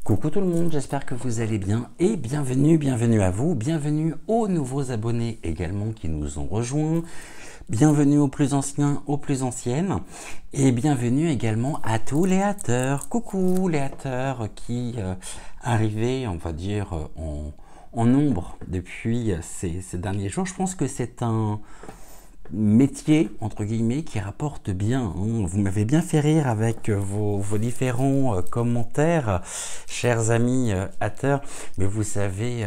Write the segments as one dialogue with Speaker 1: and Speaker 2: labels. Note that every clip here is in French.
Speaker 1: Coucou tout le monde, j'espère que vous allez bien et bienvenue à vous, bienvenue aux nouveaux abonnés également qui nous ont rejoints, bienvenue aux plus anciens, aux plus anciennes et bienvenue également à tous les haters. Coucou les haters qui arrivaient, on va dire, en nombre depuis ces derniers jours. Je pense que c'est un métier, entre guillemets, qui rapporte bien. Vous m'avez bien fait rire avec vos différents commentaires, chers amis haters, mais vous savez,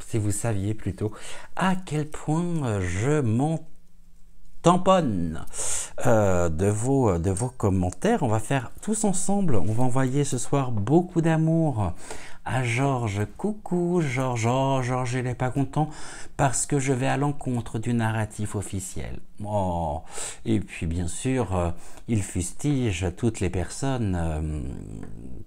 Speaker 1: si vous saviez plutôt, à quel point je m'en tamponne de vos commentaires. On va faire tous ensemble, on va envoyer ce soir beaucoup d'amour à Georges. Coucou Georges. Oh, Georges, il n'est pas content parce que je vais à l'encontre du narratif officiel. Oh. Et puis bien sûr, il fustige toutes les personnes,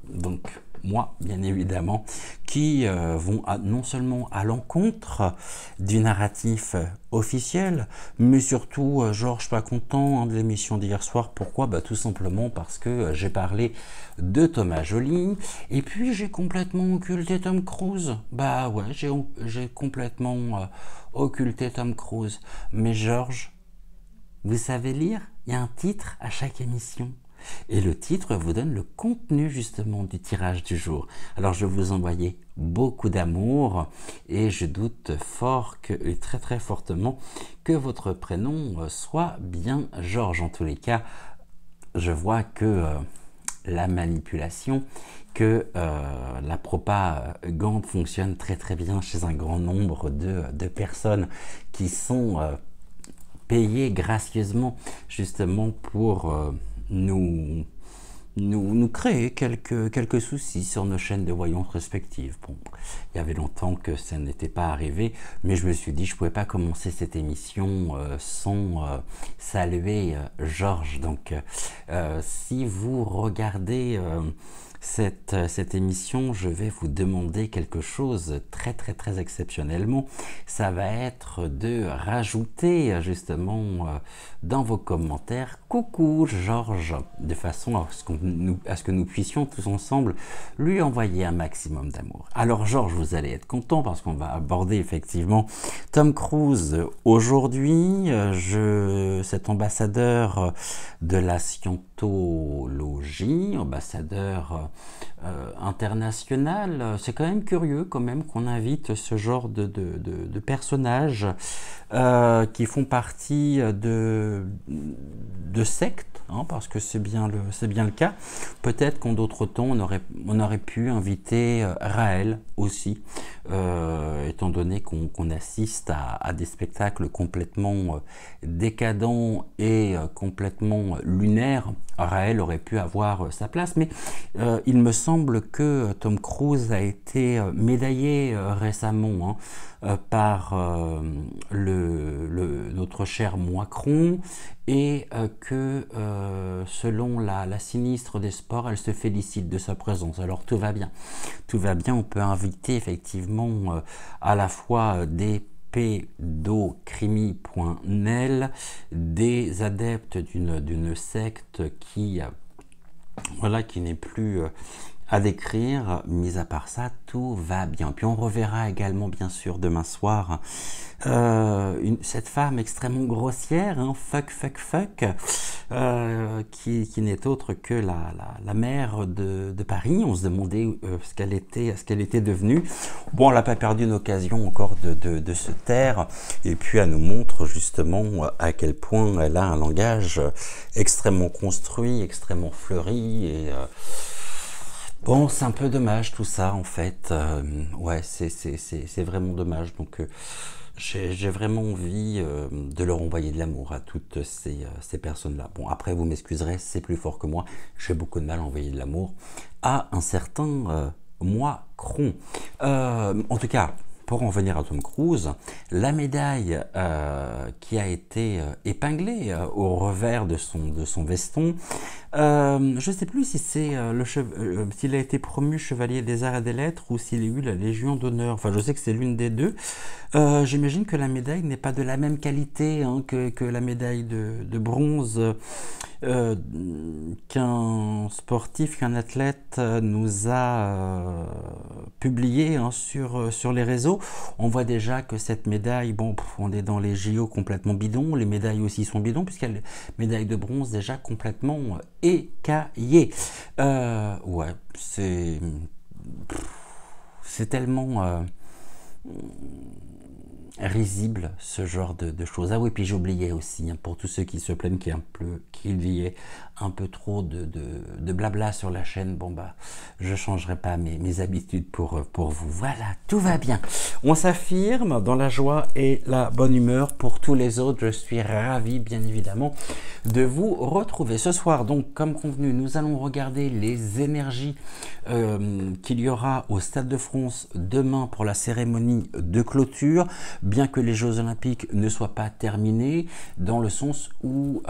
Speaker 1: donc moi bien évidemment, qui vont non seulement à l'encontre du narratif officiel, mais surtout, Georges pas content de l'émission d'hier soir. Pourquoi? Tout simplement parce que j'ai parlé de Thomas Joly, et puis j'ai complètement occulté Tom Cruise. Ouais, j'ai complètement occulté Tom Cruise. Mais Georges, vous savez lire? Il y a un titre à chaque émission. Et le titre vous donne le contenu justement du tirage du jour. Alors je vais vous envoyer beaucoup d'amour et je doute fort et très très fortement que votre prénom soit bien Georges. En tous les cas, je vois que la manipulation, que la propagande fonctionne très très bien chez un grand nombre de personnes qui sont payées gracieusement justement pour nous créer quelques soucis sur nos chaînes de voyance respectives. Bon, il y avait longtemps que ça n'était pas arrivé, mais je me suis dit je ne pouvais pas commencer cette émission sans saluer Georges. Donc si vous regardez cette émission, je vais vous demander quelque chose très très très exceptionnellement. Ça va être de rajouter justement dans vos commentaires coucou Georges, de façon à ce que nous puissions tous ensemble lui envoyer un maximum d'amour. Alors Georges, vous allez être content parce qu'on va aborder effectivement Tom Cruise aujourd'hui. Cet ambassadeur de la scientologie, ambassadeur international, c'est quand même curieux quand même qu'on invite ce genre de personnages qui font partie de sectes, parce que c'est bien le cas. Peut-être qu'en d'autres temps on aurait pu inviter Raël aussi, étant donné qu'on assiste à des spectacles complètement décadents et complètement lunaires. Raël aurait pu avoir sa place, mais il me semble que Tom Cruise a été médaillé récemment par notre cher Macron, et que selon la sinistre des sports, elle se félicite de sa présence. Alors tout va bien, on peut inviter effectivement à la fois des pédocrimi.nel, des adeptes d'une secte qui n'est plus à décrire. Mis à part ça, tout va bien. Puis on reverra également bien sûr demain soir cette femme extrêmement grossière, fuck, qui n'est autre que la maire de Paris. On se demandait ce qu'elle était devenue. Bon, elle n'a pas perdu une occasion encore de se taire, et puis elle nous montre justement à quel point elle a un langage extrêmement construit, extrêmement fleuri, et bon, c'est un peu dommage tout ça en fait. Ouais, c'est vraiment dommage. Donc j'ai vraiment envie de leur envoyer de l'amour à toutes ces personnes-là. Bon, après, vous m'excuserez, c'est plus fort que moi. J'ai beaucoup de mal à envoyer de l'amour à un certain Macron. En tout cas, pour en venir à Tom Cruise, la médaille qui a été épinglée au revers de son veston, je ne sais plus si c'est s'il a été promu chevalier des arts et des lettres ou s'il a eu la Légion d'honneur. Enfin, je sais que c'est l'une des deux. J'imagine que la médaille n'est pas de la même qualité que la médaille de bronze qu'un sportif, qu'un athlète nous a publié sur les réseaux. On voit déjà que cette médaille, bon, on est dans les JO complètement bidons, les médailles aussi sont bidons, puisqu'il y a les médailles de bronze déjà complètement écaillées. Ouais, c'est tellement risible ce genre de choses. Ah oui, puis j'oubliais aussi, pour tous ceux qui se plaignent qu'il y ait un peu trop de blabla sur la chaîne, bon bah je changerai pas mes habitudes pour vous. Voilà, tout va bien. On s'affirme dans la joie et la bonne humeur. Pour tous les autres, je suis ravi bien évidemment de vous retrouver ce soir. Donc comme convenu, nous allons regarder les énergies qu'il y aura au Stade de France demain pour la cérémonie de clôture, bien que les Jeux Olympiques ne soient pas terminés, dans le sens où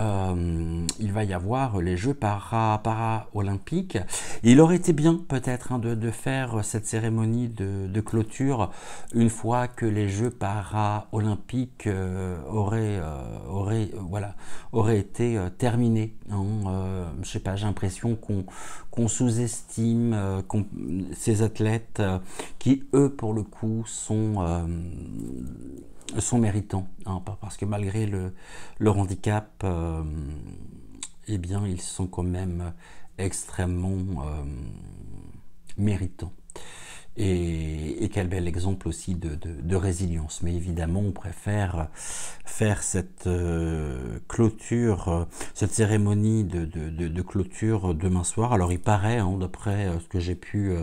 Speaker 1: il va y avoir les Jeux para-olympiques. Il aurait été bien peut-être de faire cette cérémonie de clôture une fois que les Jeux para-olympiques auraient été terminés. Je sais pas, j'ai l'impression qu'on sous-estime ces athlètes qui, eux, pour le coup, sont méritants, parce que malgré leur handicap, eh bien, ils sont quand même extrêmement méritants. Et quel bel exemple aussi de résilience. Mais évidemment, on préfère faire cette clôture, cette cérémonie de clôture demain soir. Alors il paraît, d'après ce que j'ai pu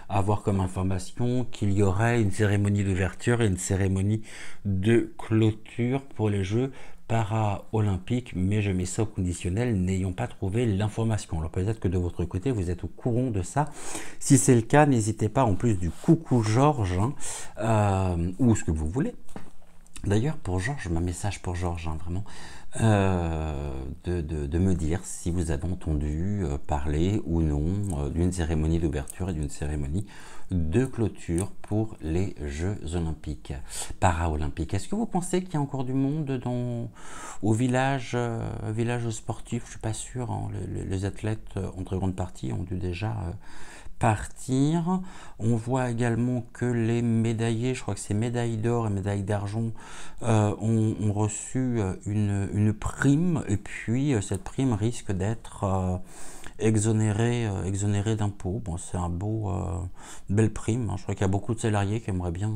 Speaker 1: avoir comme information, qu'il y aurait une cérémonie d'ouverture et une cérémonie de clôture pour les Jeux para-olympique, mais je mets ça au conditionnel, n'ayant pas trouvé l'information. Alors peut-être que de votre côté, vous êtes au courant de ça. Si c'est le cas, n'hésitez pas, en plus du coucou Georges, ou ce que vous voulez. D'ailleurs, pour Georges, un message pour Georges, vraiment, de me dire si vous avez entendu parler ou non d'une cérémonie d'ouverture et d'une cérémonie de clôture pour les Jeux Olympiques, para-olympiques. Est-ce que vous pensez qu'il y a encore du monde au village sportif? Je ne suis pas sûr. Les athlètes, en très grande partie, ont dû déjà partir. On voit également que les médaillés, je crois que c'est médailles d'or et médailles d'argent, ont reçu une prime, et puis cette prime risque d'être exonérée d'impôts. Bon, c'est une belle prime. Je crois qu'il y a beaucoup de salariés qui aimeraient bien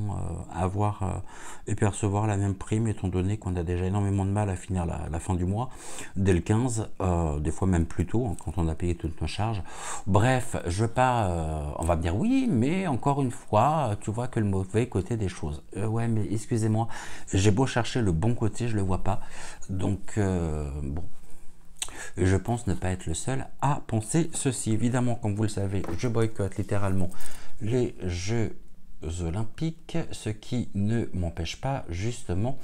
Speaker 1: avoir et percevoir la même prime, étant donné qu'on a déjà énormément de mal à finir la fin du mois, dès le 15, des fois même plus tôt, quand on a payé toutes nos charges. Bref, je veux pas, on va me dire oui, mais encore une fois, tu vois que le mauvais côté des choses. Ouais, mais excusez-moi, j'ai beau chercher le bon côté, je le vois pas. Donc, bon. Je pense ne pas être le seul à penser ceci. Évidemment, comme vous le savez, je boycotte littéralement les Jeux Olympiques, ce qui ne m'empêche pas justement,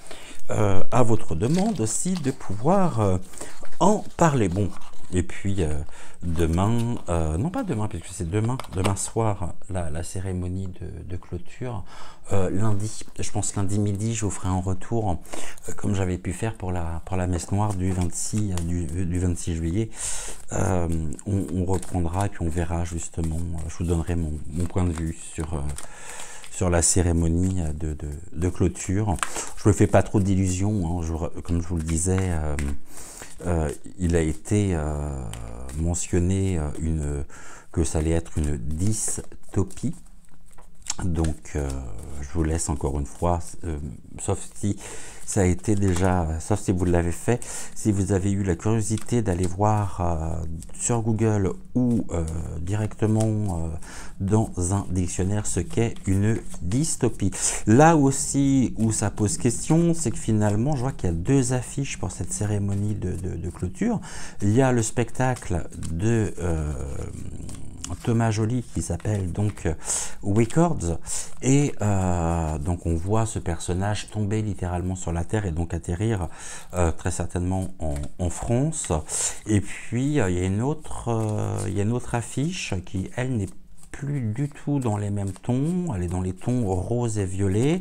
Speaker 1: à votre demande aussi, de pouvoir en parler. Bon, et puis demain, non pas demain, puisque c'est demain soir, la cérémonie de clôture. Lundi, je pense lundi midi, je vous ferai un retour, comme j'avais pu faire pour la messe noire du 26 juillet. On reprendra et puis on verra justement, je vous donnerai mon point de vue sur la cérémonie de clôture. Je ne me fais pas trop d'illusions, comme je vous le disais, il a été mentionné que ça allait être une dystopie. Donc je vous laisse encore une fois, sauf si ça a été déjà, sauf si vous l'avez fait, si vous avez eu la curiosité d'aller voir sur Google ou directement dans un dictionnaire ce qu'est une dystopie. Là aussi où ça pose question, c'est que finalement je vois qu'il y a deux affiches pour cette cérémonie de clôture. Il y a le spectacle Thomas Joly qui s'appelle donc Records, et donc on voit ce personnage tomber littéralement sur la terre et donc atterrir très certainement en France. Et puis il y a une autre affiche qui elle n'est plus du tout dans les mêmes tons, elle est dans les tons rose et violet,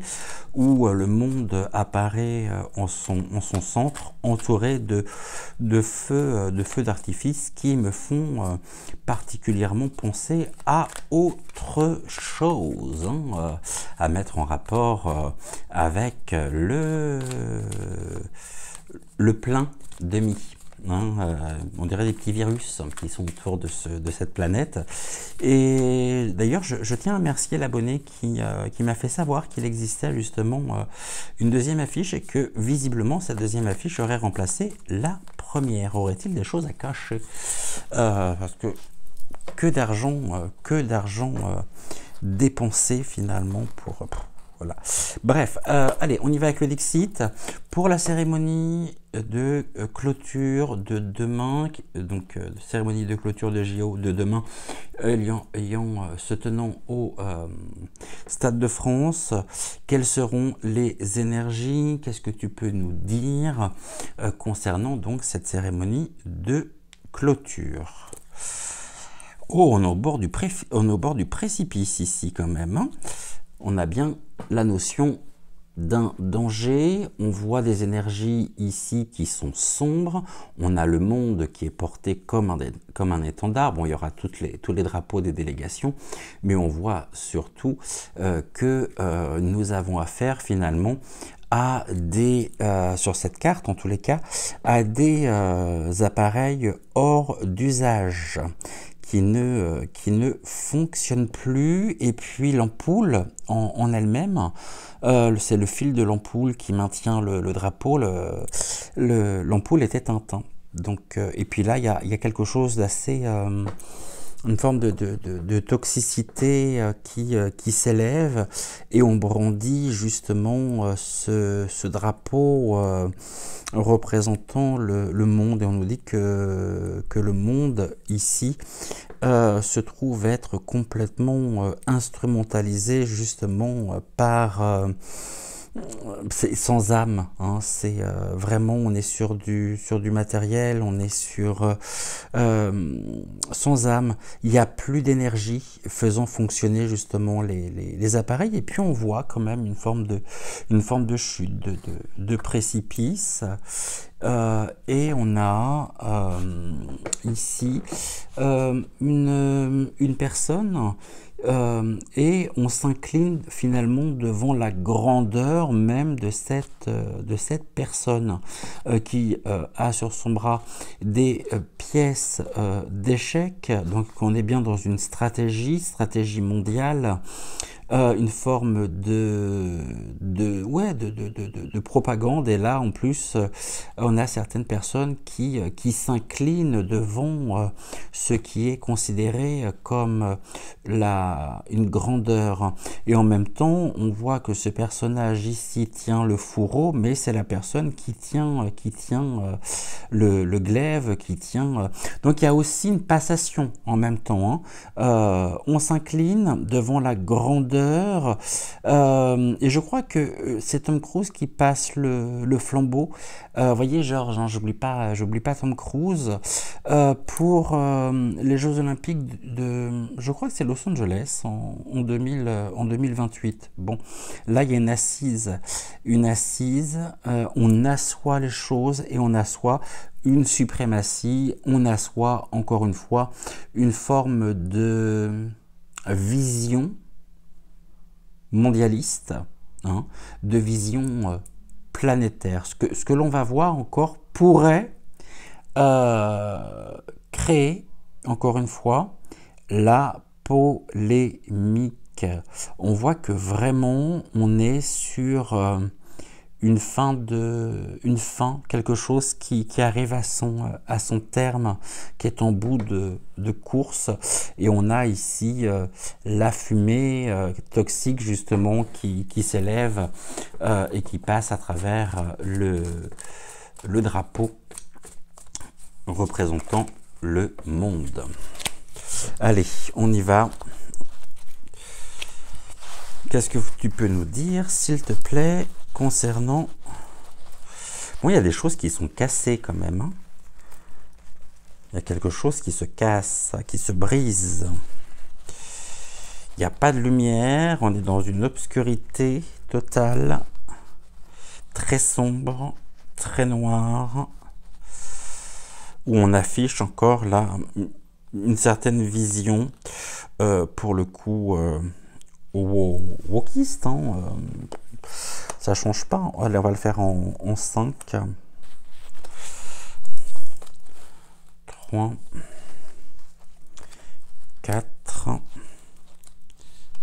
Speaker 1: où le monde apparaît en son centre, entouré de feux d'artifice qui me font particulièrement penser à autre chose, hein, à mettre en rapport avec le plein demi. On dirait des petits virus qui sont autour de cette planète. Et d'ailleurs, je tiens à remercier l'abonné qui m'a fait savoir qu'il existait justement une deuxième affiche et que visiblement cette deuxième affiche aurait remplacé la première. Aurait-il des choses à cacher? Parce que d'argent dépensé finalement pour... Voilà. Bref, allez, on y va avec le Dixit. Pour la cérémonie de clôture de demain, donc cérémonie de clôture de JO de demain, se tenant au Stade de France, quelles seront les énergies? Qu'est-ce que tu peux nous dire concernant donc cette cérémonie de clôture? Oh, on est au bord du précipice ici quand même, hein. On a bien la notion d'un danger, on voit des énergies ici qui sont sombres, on a le monde qui est porté comme un étendard. Bon, il y aura tous les drapeaux des délégations, mais on voit surtout que nous avons affaire finalement à sur cette carte en tous les cas, à des appareils hors d'usage, qui ne fonctionne plus. Et puis l'ampoule en elle-même, c'est le fil de l'ampoule qui maintient le drapeau, l'ampoule est éteinte. Donc, et puis là, il y a quelque chose d'assez... une forme de toxicité qui s'élève, et on brandit justement ce drapeau représentant le monde, et on nous dit que le monde ici se trouve être complètement instrumentalisé justement par... c'est sans âme, hein. C'est vraiment, on est sur du matériel, on est sur sans âme. Il n'y a plus d'énergie faisant fonctionner justement les appareils, et puis on voit quand même une forme de chute, de précipice. Et on a ici une personne, et on s'incline finalement devant la grandeur même de cette personne qui a sur son bras des pièces d'échecs. Donc on est bien dans une stratégie mondiale, une forme de propagande. Et là en plus on a certaines personnes qui s'inclinent devant ce qui est considéré comme une grandeur. Et en même temps on voit que ce personnage ici tient le fourreau, mais c'est la personne qui tient le glaive, qui tient... Donc il y a aussi une passation en même temps, hein. On s'incline devant la grandeur. Et je crois que c'est Tom Cruise qui passe le flambeau. Voyez Georges, hein, j'oublie pas Tom Cruise pour les Jeux Olympiques je crois que c'est Los Angeles en 2028. Bon, là il y a une assise, on assoit les choses, et on assoit une suprématie, on assoit encore une fois une forme de vision mondialiste, hein, de vision planétaire. Ce que l'on va voir encore pourrait créer, encore une fois, la polémique. On voit que vraiment on est sur une fin, quelque chose qui arrive à son terme, qui est en bout de course, et on a ici la fumée toxique justement qui s'élève et qui passe à travers le drapeau représentant le monde. Allez, on y va. Qu'est-ce que tu peux nous dire, s'il te plaît, concernant... Bon, il y a des choses qui sont cassées quand même. Hein. Il y a quelque chose qui se casse, qui se brise. Il n'y a pas de lumière, on est dans une obscurité totale, très sombre, très noire, où on affiche encore là une certaine vision, pour le coup, wokiste, hein, ça change pas. Allez, on va le faire en 5, 3, 4,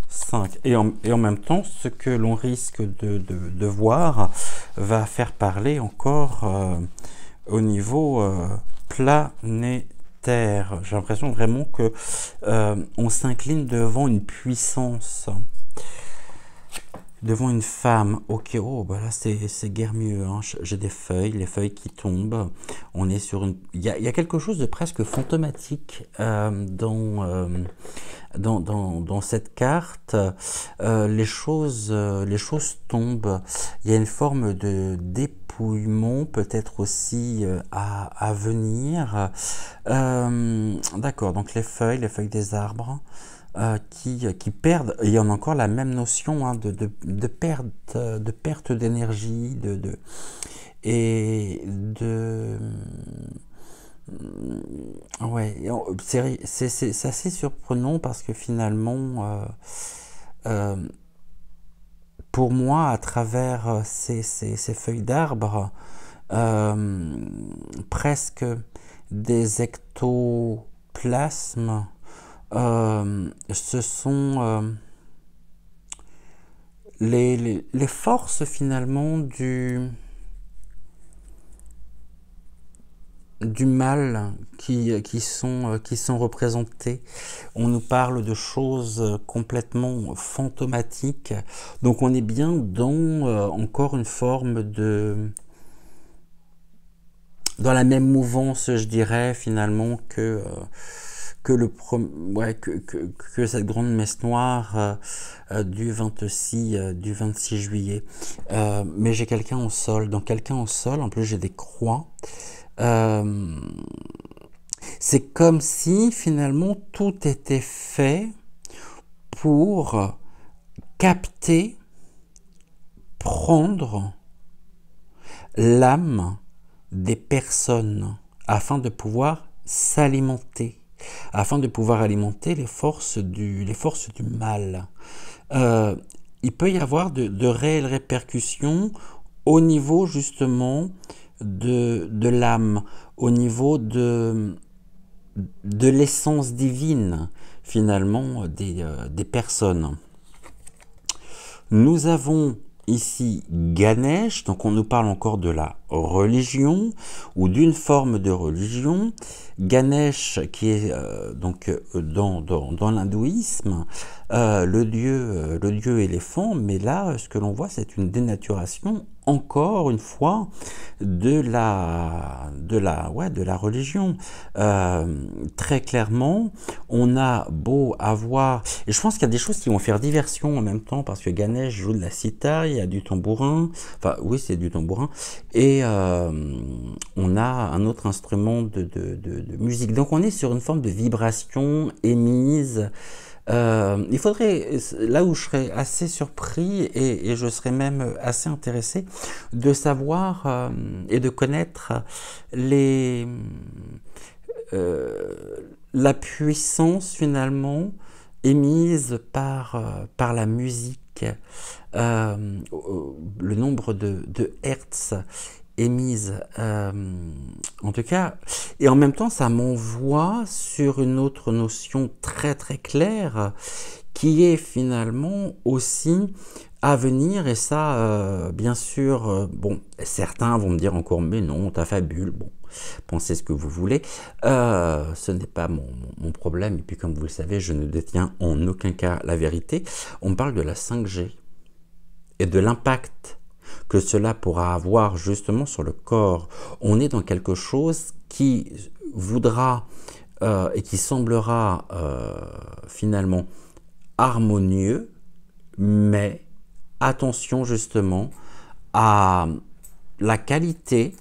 Speaker 1: 5. Et en même temps, ce que l'on risque de voir va faire parler encore au niveau planétaire. J'ai l'impression vraiment que on s'incline devant une puissance, devant une femme. Ok, oh, bah là c'est guère mieux. Hein. J'ai des feuilles, les feuilles qui tombent. On est sur une. Il y a quelque chose de presque fantomatique dans cette carte. Les choses tombent. Il y a une forme de dépouillement, peut-être aussi à venir. D'accord. Donc les feuilles des arbres. Qui perdent, il y en a encore la même notion, hein, de perte d'énergie, ouais, c'est assez surprenant parce que finalement, pour moi, à travers ces feuilles d'arbres, presque des ectoplasmes, ce sont les forces finalement du mal qui sont représentées. On nous parle de choses complètement fantomatiques, donc on est bien dans encore une forme dans la même mouvance, je dirais, finalement, que cette grande messe noire du 26 juillet. Mais j'ai quelqu'un au sol. Dans quelqu'un au sol, en plus j'ai des croix. C'est comme si finalement tout était fait pour capter, prendre l'âme des personnes afin de pouvoir s'alimenter, afin de pouvoir alimenter les forces du mal. Il peut y avoir de réelles répercussions au niveau justement de l'âme, au niveau de l'essence divine finalement des personnes. Nous avons ici Ganesh, donc on nous parle encore de la religion ou d'une forme de religion. Ganesh qui est donc dans l'hindouisme le dieu éléphant, mais là ce que l'on voit c'est une dénaturation encore une fois de la religion. Très clairement, on a beau avoir, et je pense qu'il y a des choses qui vont faire diversion en même temps, parce que Ganesh joue de la sitar, il y a du tambourin, enfin oui c'est du tambourin, et on a un autre instrument de musique. Donc on est sur une forme de vibration émise. Il faudrait, là où je serais assez surpris et je serais même assez intéressé de savoir et de connaître la puissance finalement émise par la musique, le nombre de hertz émise, en tout cas, et en même temps ça m'envoie sur une autre notion très très claire qui est finalement aussi à venir, et ça bien sûr, bon, certains vont me dire encore mais non, ta fabule, bon, pensez ce que vous voulez, ce n'est pas mon problème, et puis comme vous le savez, je ne détiens en aucun cas la vérité. On me parle de la 5G et de l'impact que cela pourra avoir justement sur le corps. On est dans quelque chose qui voudra et qui semblera finalement harmonieux, mais attention justement à la qualité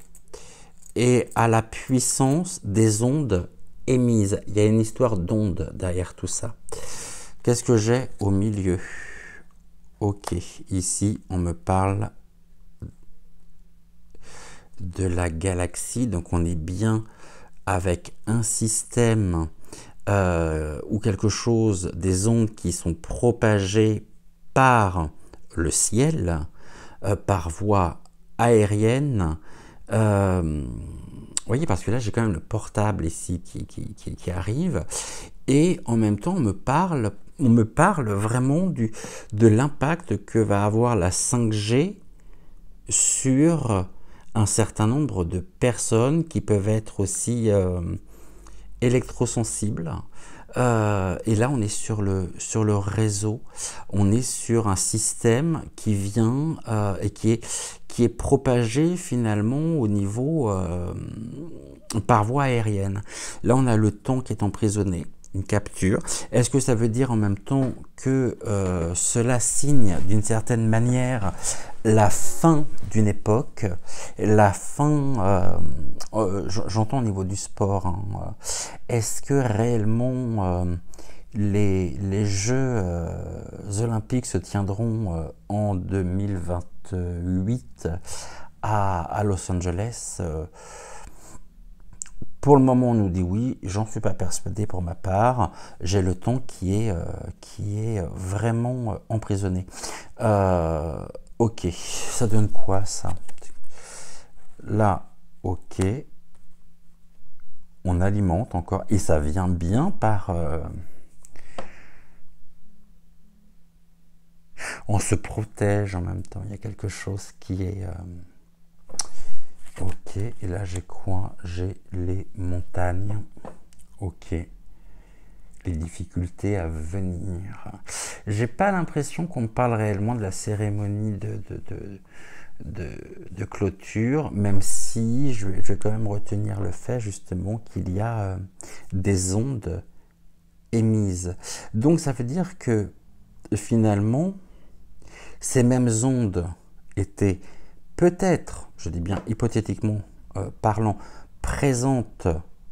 Speaker 1: et à la puissance des ondes émises. Il y a une histoire d'ondes derrière tout ça. Qu'est-ce que j'ai au milieu? Ok, ici on me parle de la galaxie, donc on est bien avec un système ou quelque chose, des ondes qui sont propagées par le ciel, par voie aérienne. Vous voyez, parce que là j'ai quand même le portable ici qui arrive, et en même temps on me parle vraiment de l'impact que va avoir la 5G sur un certain nombre de personnes qui peuvent être aussi électrosensibles. Et là, on est sur le réseau, on est sur un système qui vient et qui est propagé finalement au niveau par voie aérienne. Là, on a le temps qui est emprisonné, une capture. Est-ce que ça veut dire en même temps que cela signe d'une certaine manière la fin d'une époque, la fin, j'entends au niveau du sport, hein, est-ce que réellement les Jeux olympiques se tiendront en 2028 à Los Angeles? Pour le moment, on nous dit oui, j'en suis pas persuadé pour ma part. J'ai le temps qui est vraiment emprisonné. Ok, ça donne quoi ça? Là, ok. On alimente encore, et ça vient bien par... on se protège en même temps, il y a quelque chose qui est... ok, et là j'ai quoi? J'ai les montagnes. Ok. Les difficultés à venir. J'ai pas l'impression qu'on me parle réellement de la cérémonie de clôture, même si je vais quand même retenir le fait justement qu'il y a des ondes émises. Donc ça veut dire que finalement, ces mêmes ondes étaient peut-être, je dis bien hypothétiquement parlant, présentes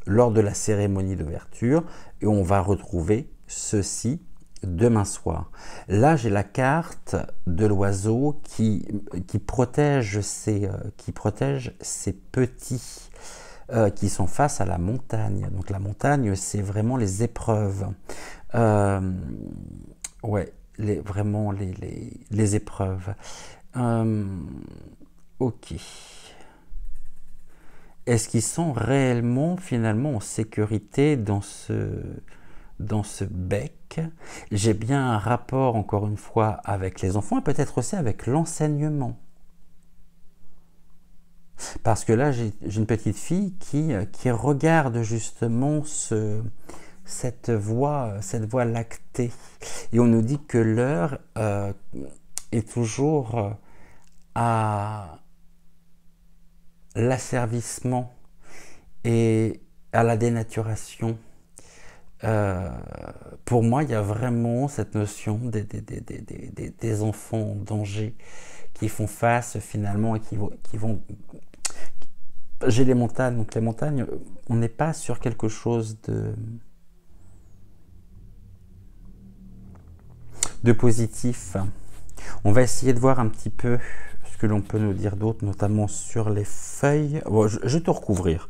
Speaker 1: lors de la cérémonie d'ouverture, et on va retrouver ceci demain soir. Là, j'ai la carte de l'oiseau qui protège ces petits qui sont face à la montagne. Donc la montagne, c'est vraiment les épreuves. Ouais, vraiment les épreuves. Ok. Est-ce qu'ils sont réellement finalement en sécurité dans ce bec? J'ai bien un rapport, encore une fois, avec les enfants et peut-être aussi avec l'enseignement. Parce que là, j'ai une petite fille qui regarde justement cette voie lactée. Et on nous dit que l'heure est toujours à l'asservissement et à la dénaturation. Pour moi, il y a vraiment cette notion des enfants en danger qui font face finalement et qui vont... J'ai les montagnes, donc les montagnes, on n'est pas sur quelque chose de positif. On va essayer de voir un petit peu ce que l'on peut nous dire d'autre, notamment sur les feuilles. Bon, je vais tout recouvrir.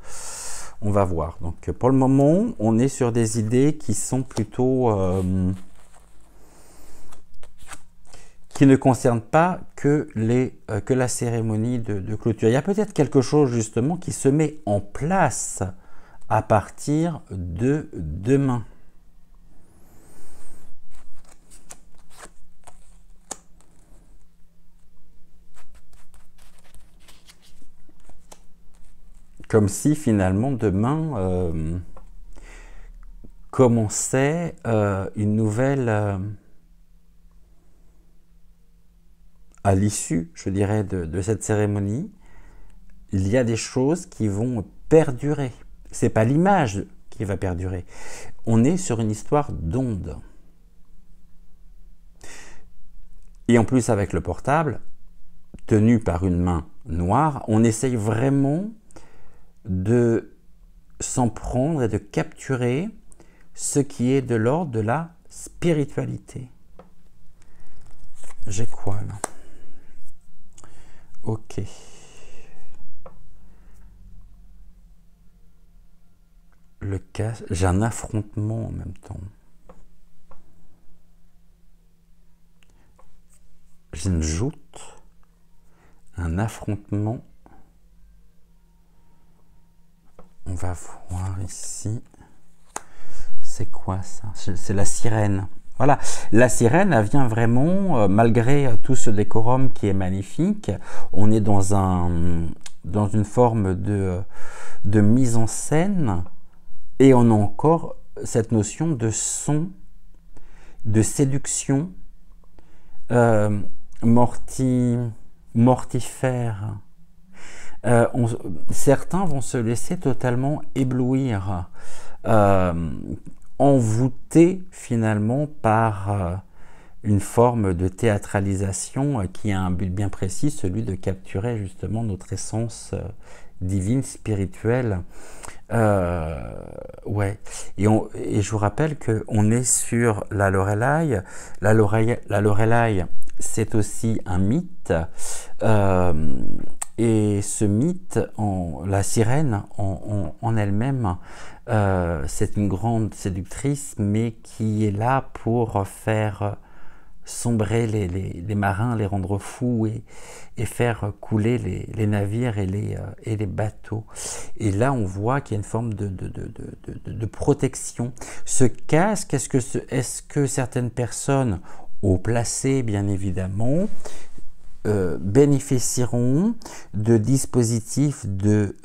Speaker 1: On va voir. Donc, pour le moment, on est sur des idées qui sont plutôt... qui ne concernent pas que la cérémonie de clôture. Il y a peut-être quelque chose, justement, qui se met en place à partir de demain. Comme si, finalement, demain commençait une nouvelle... à l'issue, je dirais, de cette cérémonie, il y a des choses qui vont perdurer. C'est pas l'image qui va perdurer. On est sur une histoire d'onde. Et en plus, avec le portable, tenu par une main noire, on essaye vraiment de s'en prendre et de capturer ce qui est de l'ordre de la spiritualité. J'ai quoi là? Ok. Le cas, j'ai un affrontement en même temps. J'ai une joute, un affrontement. On va voir ici. C'est quoi ça? C'est la sirène. Voilà, la sirène, elle vient vraiment, malgré tout ce décorum qui est magnifique, on est dans une forme de mise en scène, et on a encore cette notion de son, de séduction, mortifère. Certains vont se laisser totalement éblouir, envoûtés finalement par une forme de théâtralisation qui a un but bien précis, celui de capturer justement notre essence divine, spirituelle. Ouais. Et je vous rappelle qu'on est sur la Loreley. La Loreley, c'est aussi un mythe. Et ce mythe, la sirène en elle-même, c'est une grande séductrice, mais qui est là pour faire sombrer les marins, les rendre fous et faire couler les navires et les bateaux. Et là, on voit qu'il y a une forme de protection. Ce casque, est-ce que certaines personnes, haut placées bien évidemment, bénéficieront de dispositifs de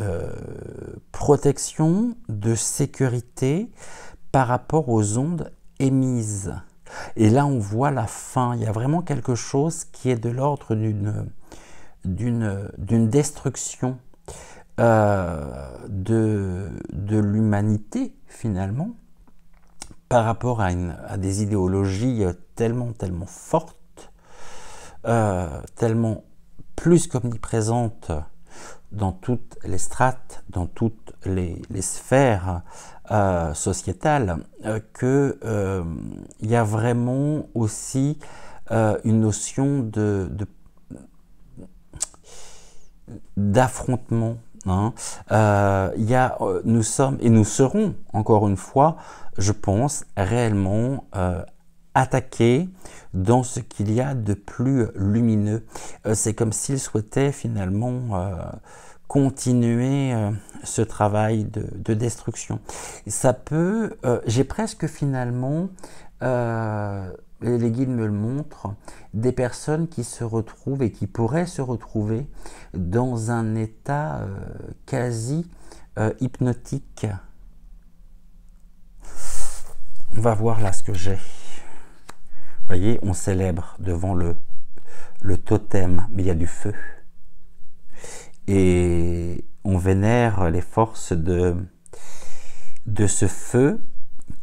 Speaker 1: protection, de sécurité par rapport aux ondes émises. Et là, on voit la fin. Il y a vraiment quelque chose qui est de l'ordre d'une destruction de l'humanité, finalement, par rapport à des idéologies tellement fortes, tellement plus qu'omniprésentes dans toutes les strates, dans toutes les sphères sociétales, que il y a vraiment aussi une notion d'affrontement. Nous sommes et nous serons encore une fois, je pense, réellement attaqués dans ce qu'il y a de plus lumineux. C'est comme s'ils souhaitaient finalement continuer ce travail de destruction. Ça peut, j'ai presque finalement, les guides me le montrent, des personnes qui se retrouvent et qui pourraient se retrouver dans un état quasi hypnotique. On va voir là ce que j'ai. Vous voyez, on célèbre devant le totem, mais il y a du feu. Et on vénère les forces de ce feu,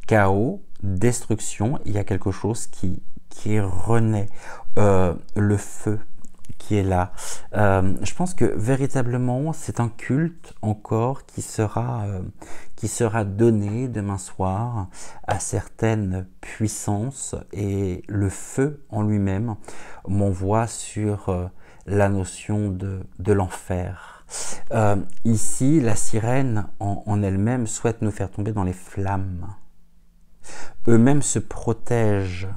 Speaker 1: chaos, destruction. Il y a quelque chose qui renaît, le feu qui est là. Je pense que véritablement, c'est un culte encore qui sera donné demain soir à certaines puissances, et le feu en lui-même m'envoie sur la notion de l'enfer. Ici, la sirène en elle-même souhaite nous faire tomber dans les flammes. Eux-mêmes se protègent,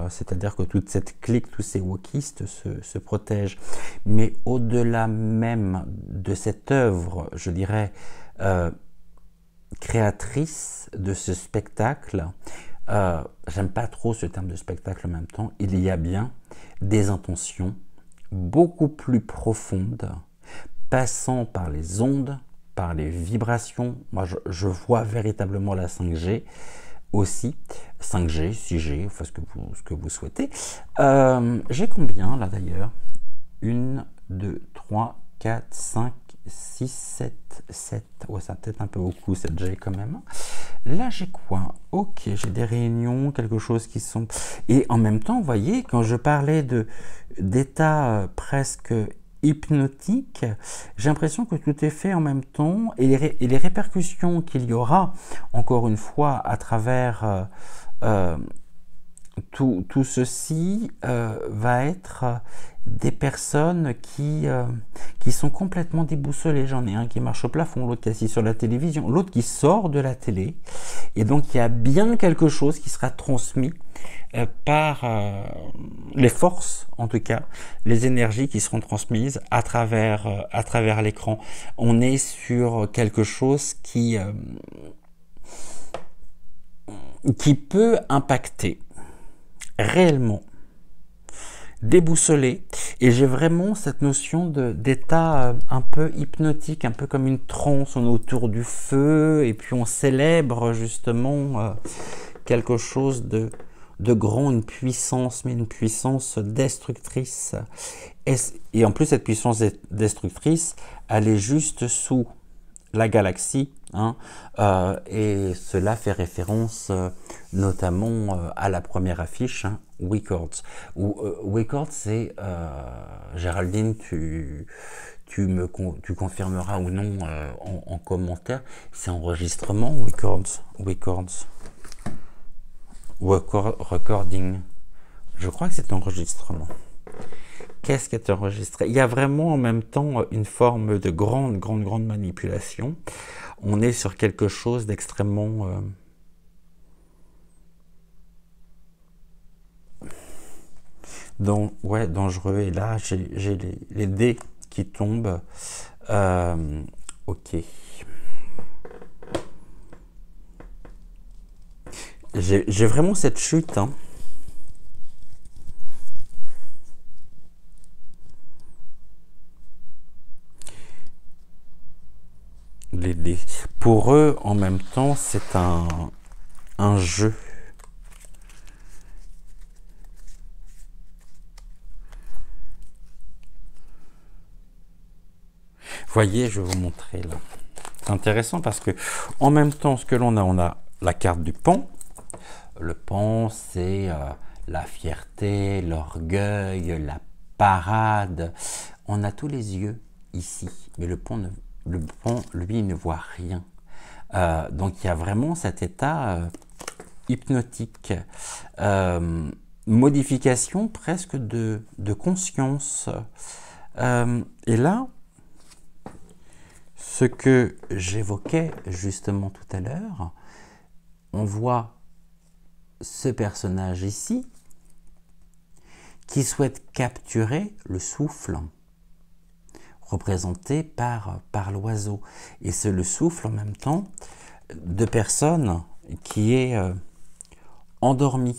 Speaker 1: c'est-à-dire que toute cette clique, tous ces wokistes se protègent. Mais au-delà même de cette œuvre, je dirais, créatrice de ce spectacle, j'aime pas trop ce terme de spectacle en même temps, il y a bien des intentions beaucoup plus profondes, passant par les ondes, par les vibrations. Moi, je vois véritablement la 5G aussi, 5G, 6G, enfin ce que vous souhaitez. J'ai combien là d'ailleurs? 1, 2, 3, 4, 5, 6, 7, 7. Ouais, ça peut-être un peu beaucoup, 7G quand même. Là, j'ai quoi? Ok, j'ai des réunions, quelque chose qui sont... Et en même temps, vous voyez, quand je parlais d'état presque hypnotique, j'ai l'impression que tout est fait en même temps. Et les répercussions qu'il y aura, encore une fois, à travers tout ceci, va être des personnes qui sont complètement déboussolées. J'en ai un qui marche au plafond, l'autre qui est assis sur la télévision, l'autre qui sort de la télé. Et donc il y a bien quelque chose qui sera transmis par les forces, en tout cas, les énergies qui seront transmises à travers l'écran. On est sur quelque chose qui peut impacter réellement, déboussolé, et j'ai vraiment cette notion d'état un peu hypnotique, un peu comme une transe. On est autour du feu et puis on célèbre justement quelque chose de grand, une puissance, mais une puissance destructrice. Et en plus, cette puissance destructrice, elle est juste sous la galaxie, hein, et cela fait référence notamment à la première affiche, hein, Records. Records, c'est Géraldine, tu confirmeras ou non en commentaire, c'est enregistrement Records, recording. Je crois que c'est enregistrement. Qu'est-ce qui est enregistré? Il y a vraiment en même temps une forme de grande manipulation. On est sur quelque chose d'extrêmement dangereux. Et là, j'ai les dés qui tombent. Ok. J'ai vraiment cette chute, hein. Les dés. Pour eux, en même temps, c'est un jeu. Voyez, je vais vous montrer là. C'est intéressant parce que en même temps, ce que on a la carte du pan. Le pan, c'est la fierté, l'orgueil, la parade. On a tous les yeux ici, mais le pan, lui, ne voit rien. Donc il y a vraiment cet état hypnotique, modification presque de conscience. Et là, ce que j'évoquais justement tout à l'heure, on voit ce personnage ici qui souhaite capturer le souffle représenté par l'oiseau. Et c'est le souffle en même temps de personnes qui est endormi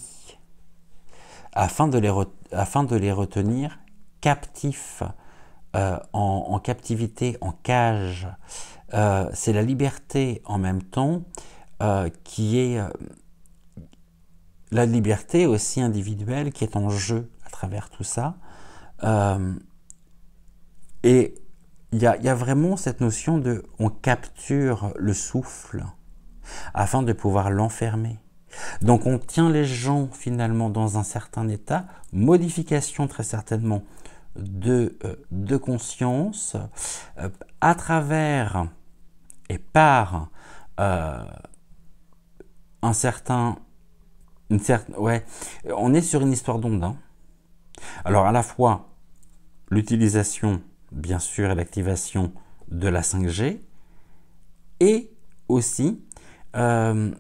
Speaker 1: afin de les retenir captifs, en captivité, en cage. C'est la liberté en même temps qui est la liberté aussi individuelle qui est en jeu à travers tout ça. Et il y a vraiment cette notion de on capture le souffle afin de pouvoir l'enfermer. Donc on tient les gens finalement dans un certain état, modification très certainement de conscience, à travers et par un certain... on est sur une histoire d'onde. Hein. Alors à la fois l'utilisation, bien sûr, et l'activation de la 5G, et aussi, je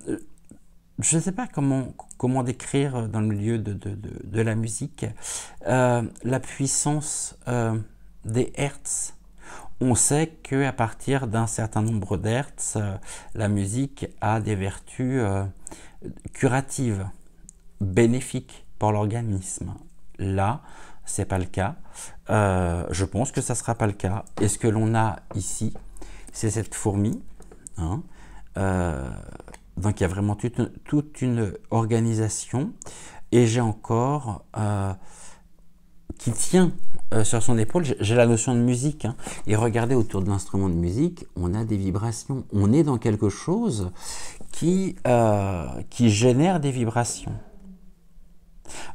Speaker 1: ne sais pas comment décrire dans le milieu de la musique, la puissance des hertz. On sait qu'à partir d'un certain nombre d'hertz, la musique a des vertus curatives, bénéfiques pour l'organisme. Là, c'est pas le cas. Je pense que ça sera pas le cas. Et ce que l'on a ici, c'est cette fourmi. Hein, donc il y a vraiment toute une organisation. Et j'ai encore qui tient sur son épaule. J'ai la notion de musique, hein, et regardez autour de l'instrument de musique, on a des vibrations. On est dans quelque chose qui génère des vibrations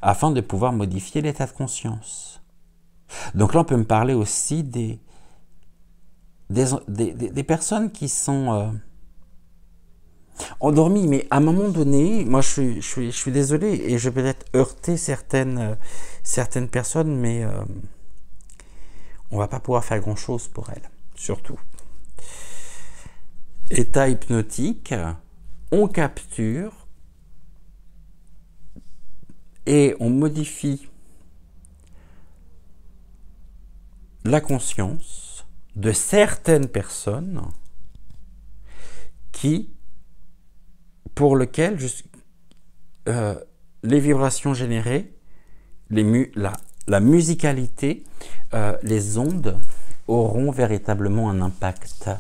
Speaker 1: afin de pouvoir modifier l'état de conscience. Donc là, on peut me parler aussi des personnes qui sont endormies, mais à un moment donné, moi je suis désolé et je vais peut-être heurter certaines personnes, mais on va pas pouvoir faire grand-chose pour elles, surtout. État hypnotique, on capture et on modifie la conscience de certaines personnes pour lesquelles les vibrations générées, la musicalité, les ondes auront véritablement un impact.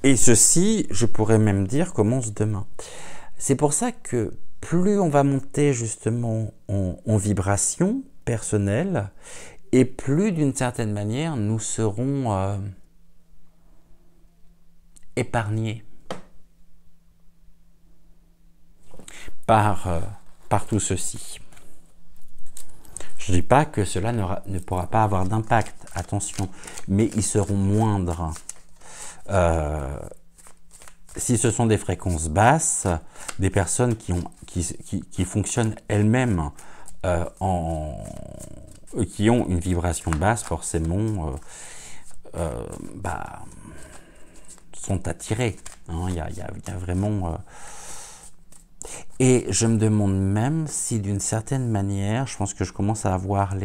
Speaker 1: Et ceci, je pourrais même dire, commence demain. C'est pour ça que plus on va monter justement en vibration personnelle, et plus d'une certaine manière nous serons épargnés par tout ceci. Je ne dis pas que cela ne pourra pas avoir d'impact, attention, mais ils seront moindres. Si ce sont des fréquences basses, des personnes qui fonctionnent elles-mêmes qui ont une vibration basse, forcément, sont attirées. Hein, y a vraiment... Et je me demande même si d'une certaine manière, je pense que je commence à avoir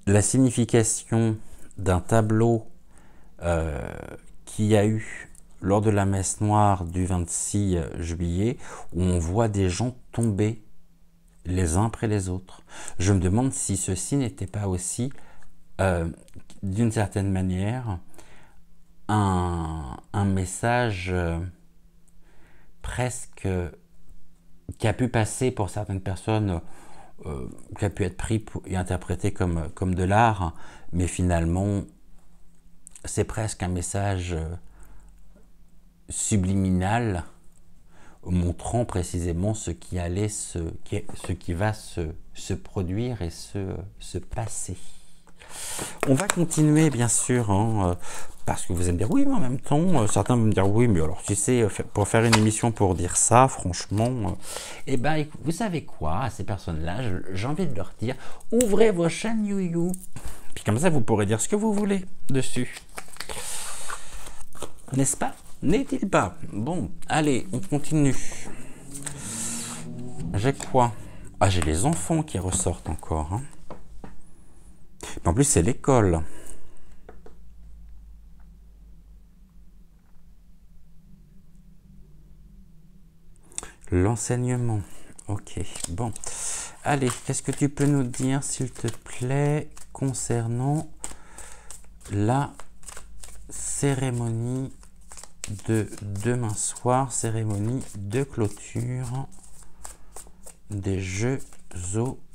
Speaker 1: la signification d'un tableau qu'il y a eu lors de la messe noire du 26 juillet, où on voit des gens tomber les uns après les autres. Je me demande si ceci n'était pas aussi, d'une certaine manière, un message presque qui a pu passer pour certaines personnes, qui a pu être pris et interprété comme de l'art, mais finalement c'est presque un message subliminal montrant précisément ce qui va se produire et se passer. On va continuer bien sûr, hein, parce que vous allez me dire oui, mais en même temps, certains vont me dire oui, mais alors tu sais, pour faire une émission pour dire ça, franchement, eh ben, vous savez quoi, à ces personnes-là, j'ai envie de leur dire, ouvrez vos chaînes YouYou, puis comme ça vous pourrez dire ce que vous voulez dessus. N'est-ce pas? N'est-il pas? Bon, allez, on continue. J'ai quoi? Ah, j'ai les enfants qui ressortent encore, hein. Mais en plus, c'est l'école. L'enseignement. Ok, bon. Allez, qu'est-ce que tu peux nous dire, s'il te plaît, concernant la cérémonie de demain soir, cérémonie de clôture des Jeux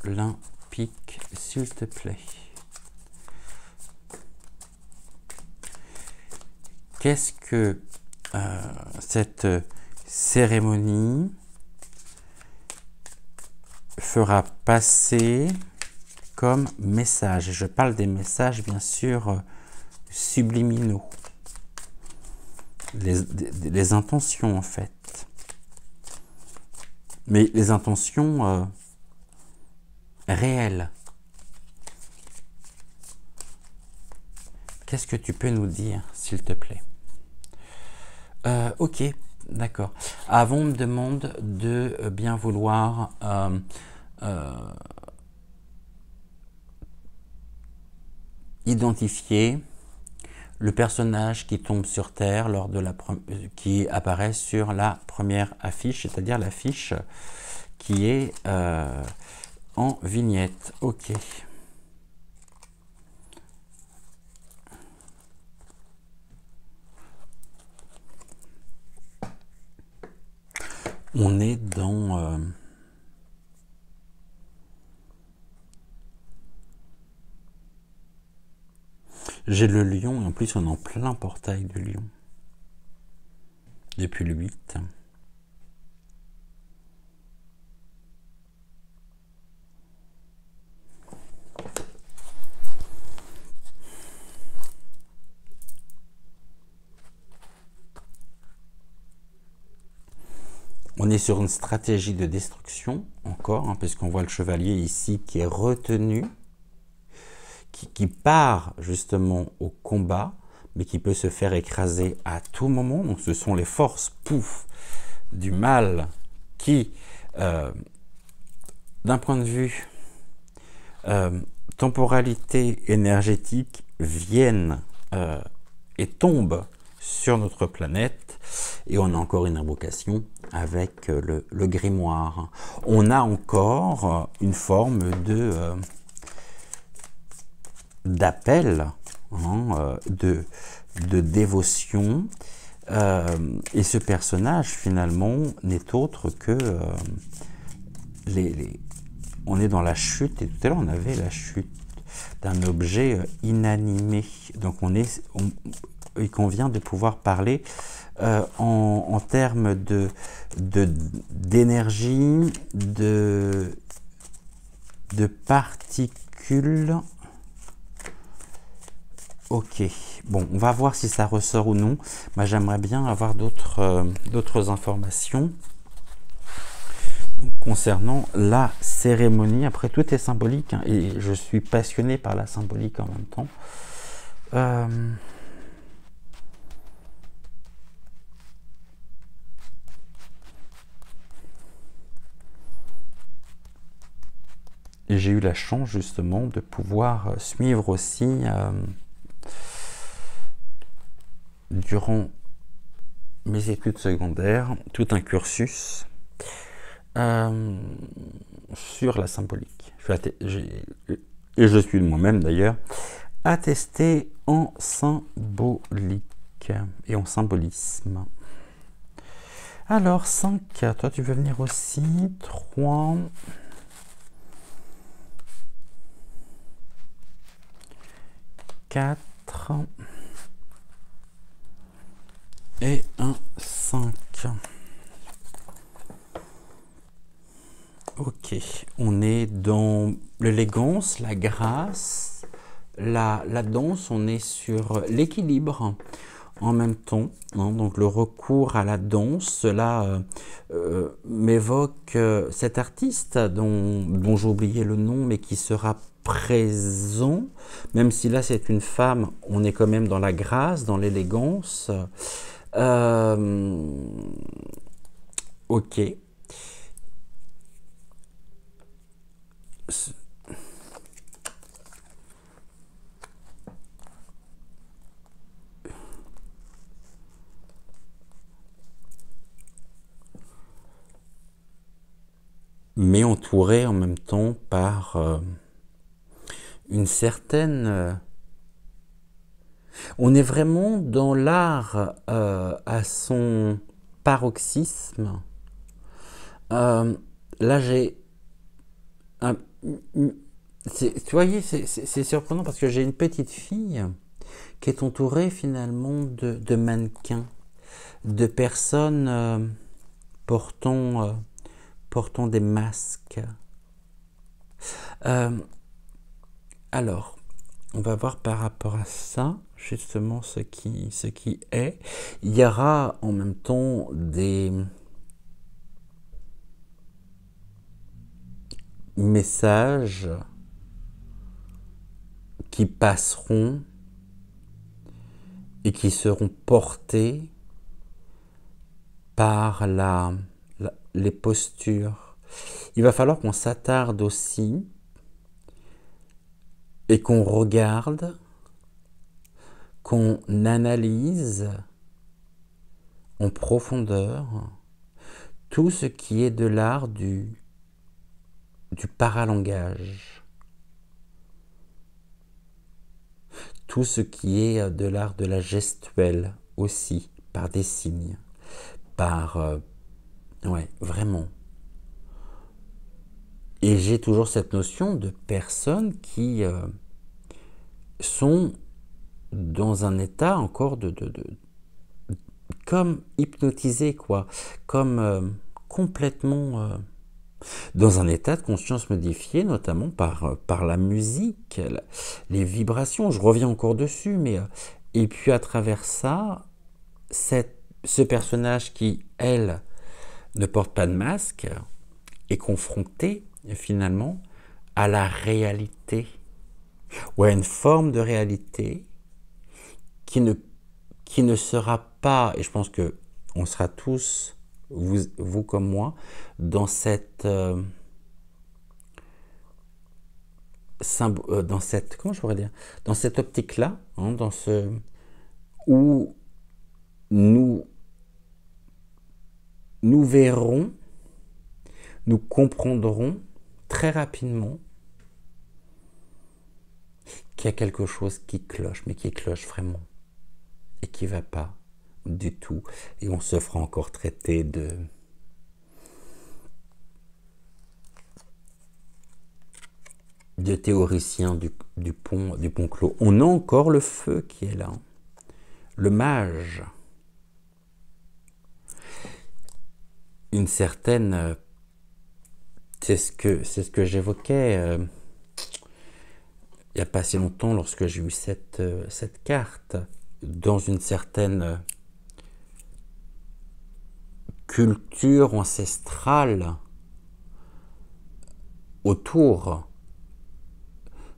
Speaker 1: Olympiques, s'il te plaît. Qu'est-ce que cette cérémonie fera passer comme message? Je parle des messages, bien sûr, subliminaux. Les intentions, en fait. Mais les intentions réelles. Qu'est-ce que tu peux nous dire, s'il te plaît? Ok, d'accord. Avant, on me demande de bien vouloir identifier le personnage qui tombe sur Terre qui apparaît sur la première affiche, c'est-à-dire l'affiche qui est en vignette. Ok. On est dans... J'ai le lion, et en plus on est en plein portail du lion. Depuis le 8. On est sur une stratégie de destruction, encore, hein, parce qu'on voit le chevalier ici qui est retenu, qui part justement au combat, mais qui peut se faire écraser à tout moment. Donc ce sont les forces, pouf, du mal qui, d'un point de vue temporalité énergétique, viennent et tombent sur notre planète. Et on a encore une invocation avec le grimoire. On a encore une forme d'appel, hein, de dévotion. Et ce personnage, finalement, n'est autre que... on est dans la chute, et tout à l'heure, on avait la chute d'un objet inanimé. Donc, il convient de pouvoir parler en termes d'énergie, de particules. Ok, bon, on va voir si ça ressort ou non. Moi, j'aimerais bien avoir d'autres informations concernant la cérémonie. Après, tout est symbolique, hein, et je suis passionné par la symbolique en même temps. Et j'ai eu la chance justement de pouvoir suivre aussi durant mes études secondaires tout un cursus sur la symbolique. Et je suis moi-même d'ailleurs attesté en symbolique et en symbolisme. Alors 5, toi tu veux venir aussi, 3... 4 et un 5. Ok, on est dans l'élégance, la grâce, la danse, on est sur l'équilibre en même temps, hein, donc le recours à la danse. Cela m'évoque cet artiste dont j'ai oublié le nom, mais qui sera présent, même si là c'est une femme, on est quand même dans la grâce, dans l'élégance. Ok. Mais entouré en même temps par une certaine... on est vraiment dans l'art à son paroxysme. Là, j'ai... vous voyez, c'est surprenant parce que j'ai une petite fille qui est entourée finalement de mannequins, de personnes portant des masques. Alors, on va voir par rapport à ça, justement, ce qui est. Il y aura en même temps des messages qui passeront et qui seront portés par les postures. Il va falloir qu'on s'attarde aussi et qu'on regarde, qu'on analyse en profondeur tout ce qui est de l'art du paralangage, tout ce qui est de l'art de la gestuelle aussi, par des signes, par Ouais, vraiment. Et j'ai toujours cette notion de personnes qui sont dans un état encore comme hypnotisées, quoi. Comme complètement dans un état de conscience modifié, notamment par la musique, les vibrations. Je reviens encore dessus, mais et puis à travers ça, ce personnage qui, elle, ne porte pas de masque, est confronté finalement à la réalité, ou à une forme de réalité qui ne sera pas, et je pense que on sera tous, vous comme moi, dans cette comment je pourrais dire, dans cette optique-là, hein, où nous verrons, nous comprendrons très rapidement qu'il y a quelque chose qui cloche, mais qui cloche vraiment, et qui ne va pas du tout, et on se fera encore traiter de théoricien du pont clos. On a encore le feu qui est là, le mage, une certaine, c'est ce que j'évoquais il n'y a pas si longtemps lorsque j'ai eu cette carte, dans une certaine culture ancestrale autour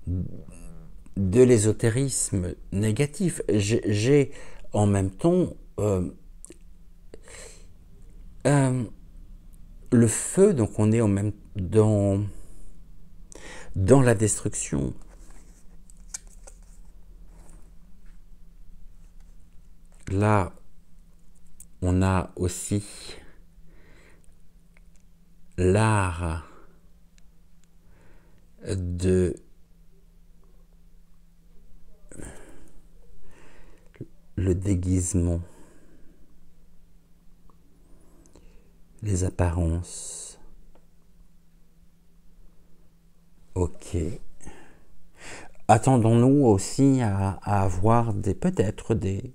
Speaker 1: de l'ésotérisme négatif. J'ai en même temps le feu, donc on est en même dans la destruction. Là, on a aussi l'art de le déguisement, les apparences. Ok. Attendons-nous aussi à avoir peut-être des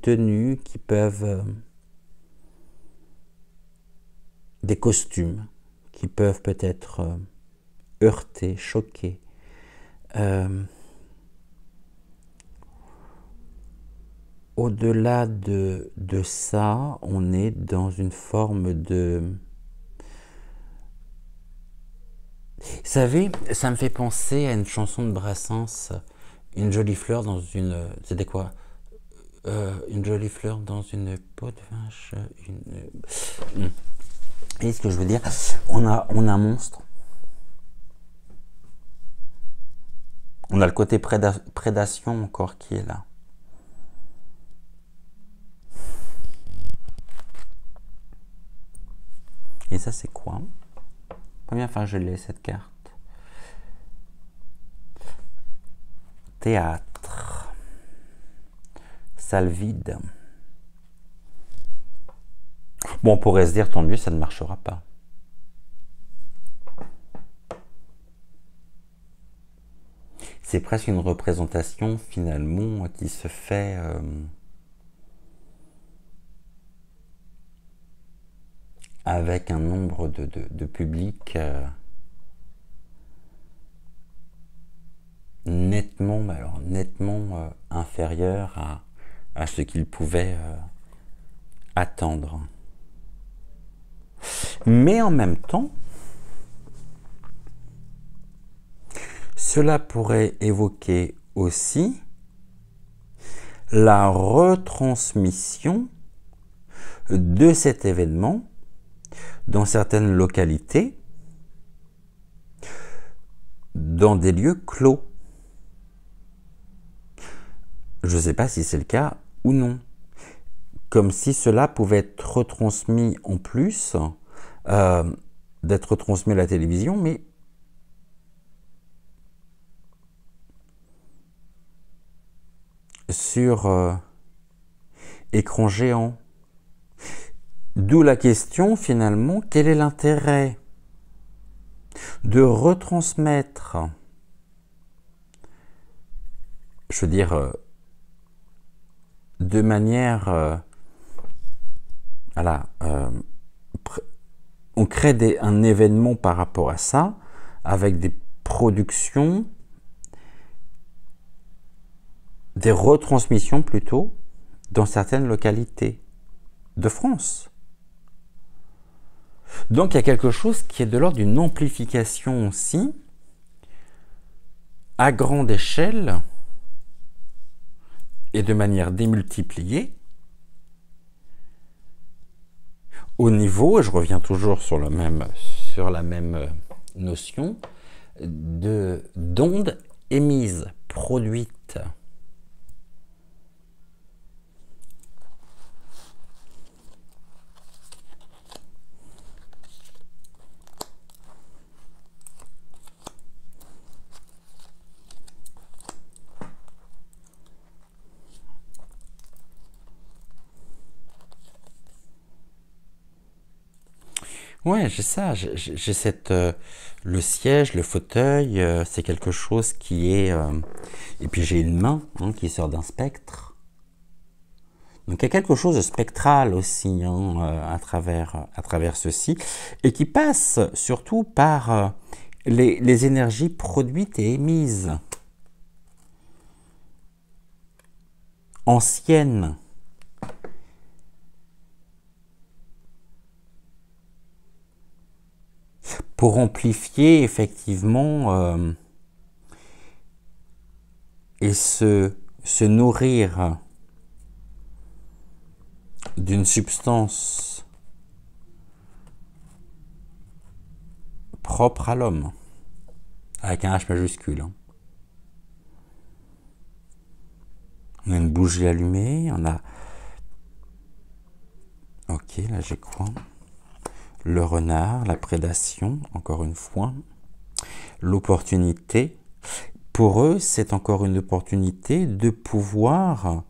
Speaker 1: tenues qui peuvent, des costumes qui peuvent peut-être heurter, choquer. Au-delà de ça, on est dans une forme de... Vous savez, ça me fait penser à une chanson de Brassens, une jolie fleur dans une... C'était quoi? Une jolie fleur dans une peau de vache. Vous voyez ce que je veux dire? On a un monstre. On a le côté prédation encore qui est là. Et ça, c'est quoi? Combien de fois je l'ai, cette carte? Théâtre. Salle vide. Bon, on pourrait se dire, tant mieux, ça ne marchera pas. C'est presque une représentation, finalement, qui se fait... avec un nombre de public nettement inférieur à ce qu'ils pouvaient attendre. Mais en même temps, cela pourrait évoquer aussi la retransmission de cet événement dans certaines localités, dans des lieux clos. Je ne sais pas si c'est le cas ou non. Comme si cela pouvait être retransmis en plus, d'être retransmis à la télévision, mais sur écran géant. D'où la question finalement, quel est l'intérêt de retransmettre, je veux dire, de manière, voilà, on crée un événement par rapport à ça, avec des productions, des retransmissions plutôt, dans certaines localités de France. Donc il y a quelque chose qui est de l'ordre d'une amplification aussi, à grande échelle et de manière démultipliée, au niveau, et je reviens toujours sur la même notion, d'ondes émises, produites. Ouais, j'ai ça, j'ai cette le siège, le fauteuil, c'est quelque chose qui est et puis j'ai une main qui sort d'un spectre. Donc il y a quelque chose de spectral aussi à travers ceci et qui passe surtout par les énergies produites et émises anciennes. Pour amplifier effectivement et se nourrir d'une substance propre à l'homme, avec un H majuscule. On a une bougie allumée, on a... Ok, là j'ai quoi? Le renard, la prédation, encore une fois. L'opportunité. Pour eux, c'est encore une opportunité de pouvoir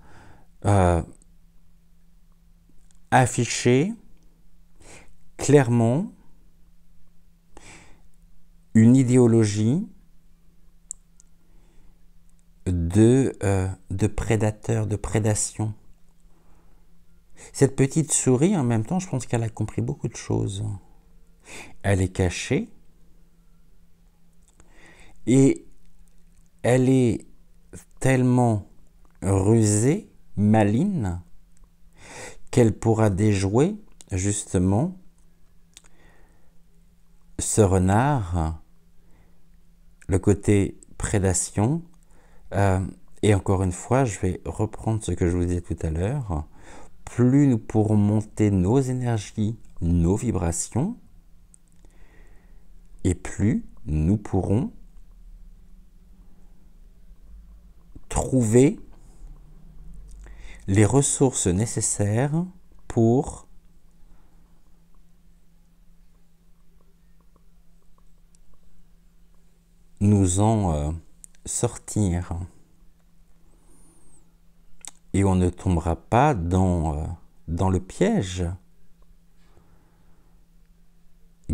Speaker 1: afficher clairement une idéologie de prédateur, de prédation. Cette petite souris, en même temps, je pense qu'elle a compris beaucoup de choses. Elle est cachée et elle est tellement rusée, maligne, qu'elle pourra déjouer justement ce renard, le côté prédation. Et encore une fois, je vais reprendre ce que je vous disais tout à l'heure. Plus nous pourrons monter nos énergies, nos vibrations, et plus nous pourrons trouver les ressources nécessaires pour nous en sortir. Et on ne tombera pas dans le piège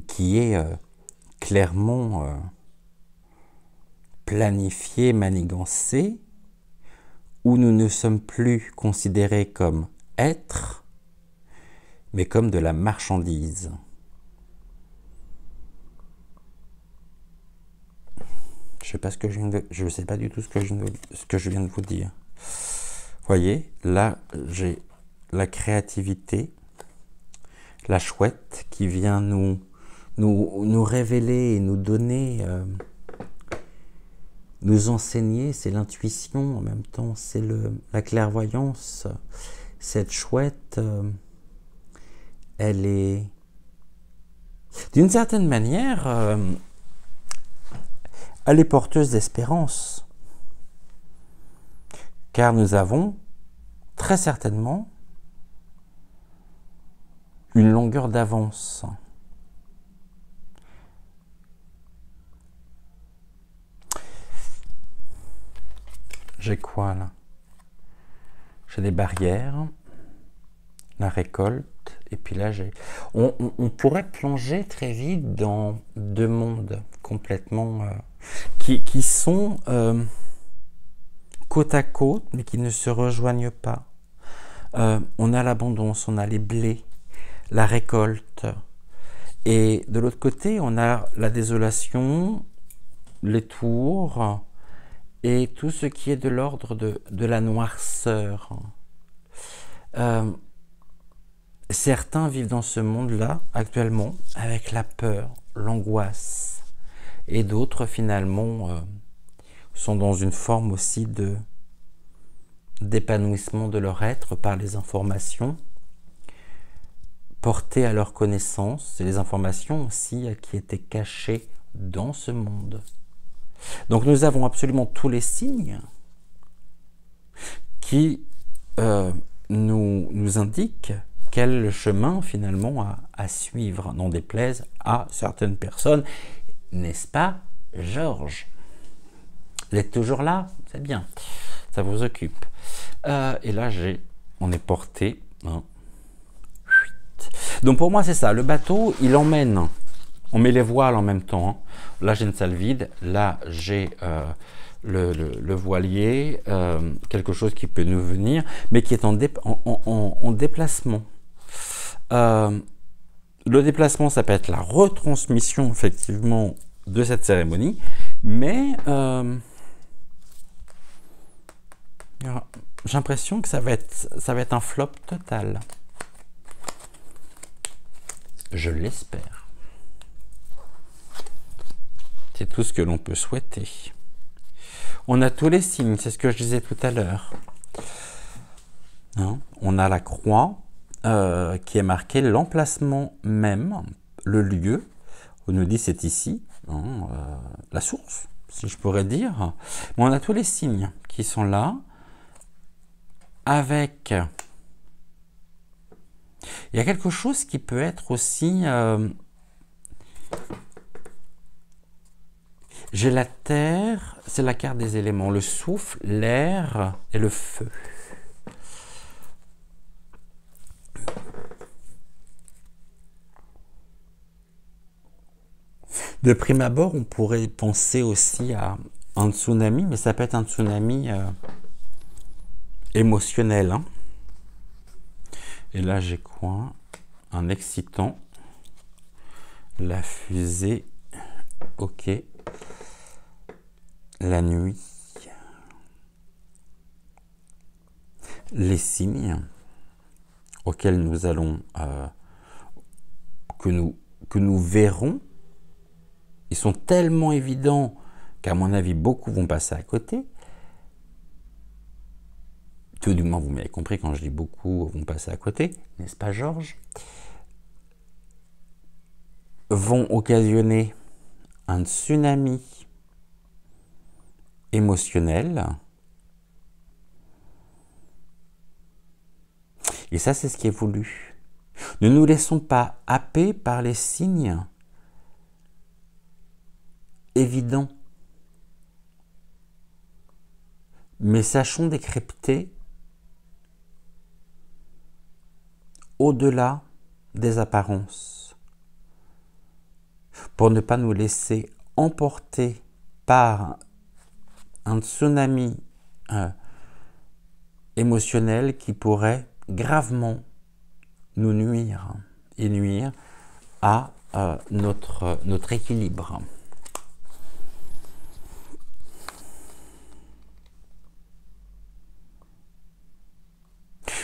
Speaker 1: qui est clairement planifié, manigancé, où nous ne sommes plus considérés comme êtres, mais comme de la marchandise. Je sais pas du tout ce que je viens de vous dire. Voyez, là j'ai la créativité, la chouette qui vient nous révéler et nous donner, nous enseigner. C'est l'intuition en même temps, c'est la clairvoyance. Cette chouette, elle est d'une certaine manière, elle est porteuse d'espérance. Car nous avons très certainement une longueur d'avance. J'ai quoi là? J'ai des barrières, la récolte Et puis là, on pourrait plonger très vite dans deux mondes complètement qui sont côte à côte, mais qui ne se rejoignent pas. On a l'abondance, on a les blés, la récolte. Et de l'autre côté, on a la désolation, les tours et tout ce qui est de l'ordre de la noirceur. Certains vivent dans ce monde-là actuellement avec la peur, l'angoisse, et d'autres finalement sont dans une forme aussi d'épanouissement de leur être par les informations portées à leur connaissance, et les informations aussi qui étaient cachées dans ce monde. Donc nous avons absolument tous les signes qui nous indiquent quel est le chemin finalement à suivre, n'en déplaise à certaines personnes. N'est-ce pas, Georges? Vous êtes toujours là? C'est bien, ça vous occupe. Et là, on est porté. Hein. Donc pour moi, c'est ça. Le bateau, il emmène. On met les voiles en même temps. Hein. Là, j'ai une salle vide. Là, j'ai le voilier, quelque chose qui peut nous venir, mais qui est en déplacement. Le déplacement, ça peut être la retransmission effectivement de cette cérémonie, mais j'ai l'impression que ça va être un flop total. Je l'espère. C'est tout ce que l'on peut souhaiter. On a tous les signes, c'est ce que je disais tout à l'heure. Hein, on a la croix qui est marquée l'emplacement même, le lieu. On nous dit c'est ici, hein, la source, si je pourrais dire. Mais on a tous les signes qui sont là, avec... Il y a quelque chose qui peut être aussi... J'ai la terre, c'est la carte des éléments, le souffle, l'air et le feu. De prime abord, on pourrait penser aussi à un tsunami, mais ça peut être un tsunami émotionnel. Hein. Et là, j'ai quoi? Un excitant. La fusée. Ok. La nuit. Les signes auxquels nous allons... que nous verrons. Ils sont tellement évidents qu'à mon avis, beaucoup vont passer à côté. Tout du moins, vous m'avez compris, quand je dis beaucoup vont passer à côté, n'est-ce pas, Georges? Vont occasionner un tsunami émotionnel. Et ça, c'est ce qui est voulu. Ne nous laissons pas happer par les signes évident, mais sachons décrypter au-delà des apparences pour ne pas nous laisser emporter par un tsunami émotionnel qui pourrait gravement nous nuire et nuire à notre équilibre.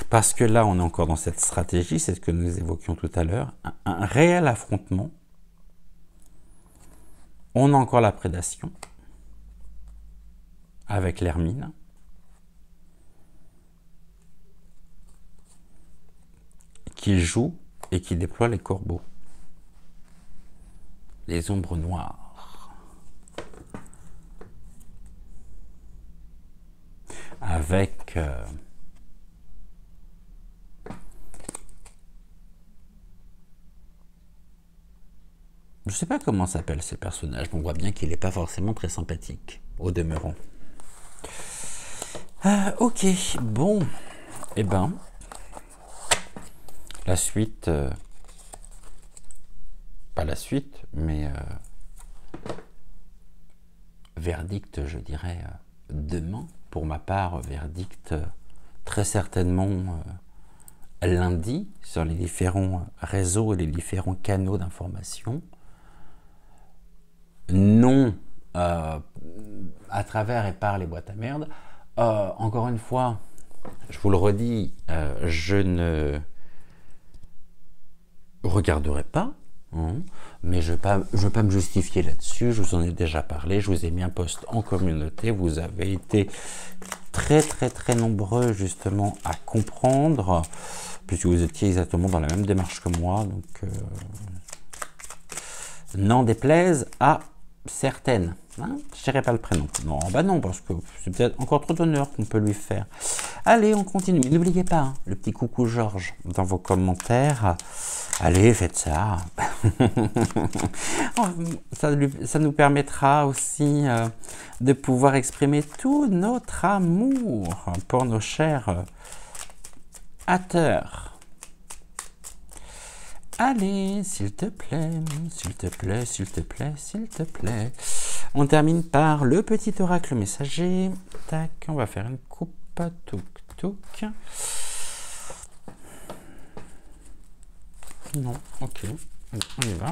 Speaker 1: Parce que là, on est encore dans cette stratégie, c'est ce que nous évoquions tout à l'heure, un réel affrontement. On a encore la prédation avec l'hermine. Qui joue et qui déploie les corbeaux. Les ombres noires. Avec... je ne sais pas comment s'appellent ces personnages, mais on voit bien qu'il n'est pas forcément très sympathique, au demeurant. Ok, bon, eh ben, la suite, pas la suite, mais verdict, je dirais, demain. Pour ma part, verdict très certainement lundi sur les différents réseaux et les différents canaux d'information. Non à travers et par les boîtes à merde. Encore une fois, je vous le redis, je ne regarderai pas, hein, mais je ne vais pas me justifier là-dessus. Je vous en ai déjà parlé, je vous ai mis un post en communauté, vous avez été très nombreux justement à comprendre, puisque vous étiez exactement dans la même démarche que moi, donc n'en déplaise à certaines, hein, je dirais pas le prénom, non, bah non, parce que c'est peut-être encore trop d'honneur qu'on peut lui faire. Allez, on continue, n'oubliez pas, hein, le petit coucou Georges dans vos commentaires, allez, faites ça, ça nous permettra aussi de pouvoir exprimer tout notre amour pour nos chers haters. Allez, s'il te plaît, s'il te plaît, s'il te plaît, s'il te plaît. On termine par le petit oracle messager. Tac, on va faire une coupe. Touk, touk. Non, ok, on y va.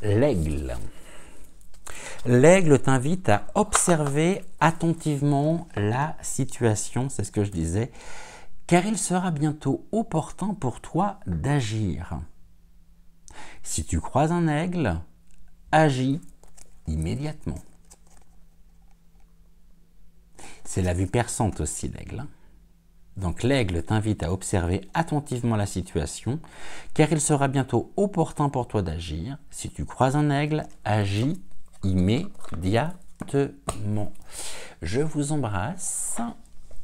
Speaker 1: L'aigle. L'aigle t'invite à observer attentivement la situation, c'est ce que je disais, car il sera bientôt opportun pour toi d'agir. Si tu croises un aigle, agis immédiatement. C'est la vue perçante aussi, l'aigle. Donc l'aigle t'invite à observer attentivement la situation, car il sera bientôt opportun pour toi d'agir. Si tu croises un aigle, agis immédiatement. Je vous embrasse.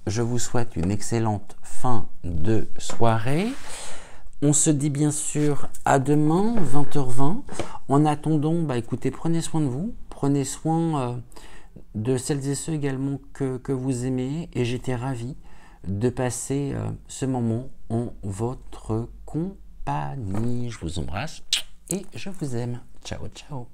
Speaker 1: Je vous souhaite une excellente fin de soirée. On se dit bien sûr à demain, 20h20. En attendant, écoutez, prenez soin de vous. Prenez soin de celles et ceux également que vous aimez. Et j'étais ravi de passer ce moment en votre compagnie. Je vous embrasse et je vous aime. Ciao, ciao.